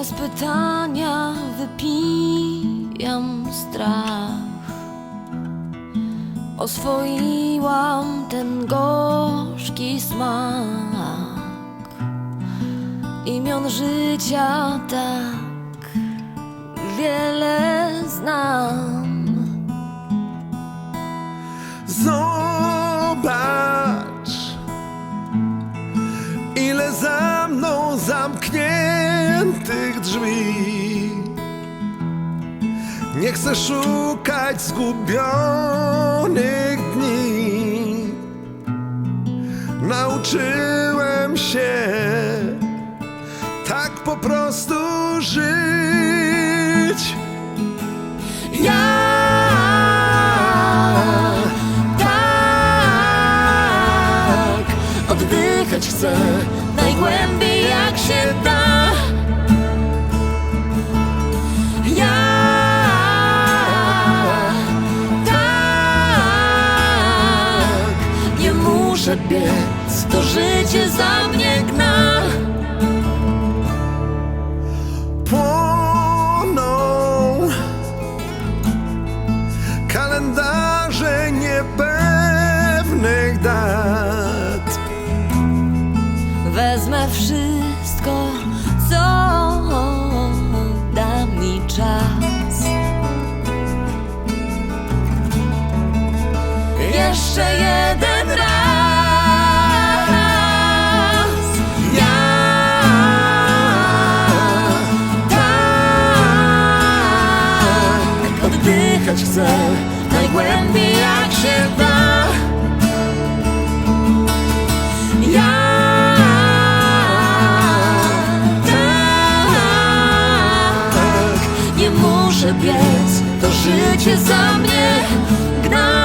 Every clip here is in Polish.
Bez pytania wypijam strach. Oswoiłam ten gorzki smak imion życia, tak wiele znam. Zobacz, ile za mną zamkniętych drzwi. Nie chcę szukać zgubionych dni. Nauczyłem się tak po prostu żyć. Ja tak oddychać chcę najgłębiej jak się da. Ja tak nie muszę biec, to życie za mnie gna. Kalendarze niepewnych dat. Wezmę wszystko, co da mi czas. Jeszcze jeden raz. Ja tak oddychać chcę najgłębiej jak się da. Ja tak nie muszę biec, to życie za mnie gna.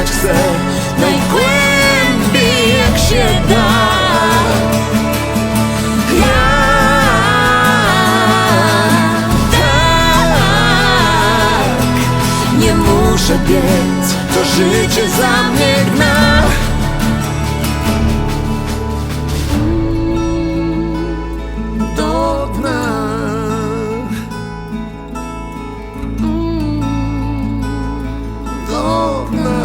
Chcę najgłębiej jak się da. Ja tak nie muszę biec, to życie za mnie gna. do dna. Do dna.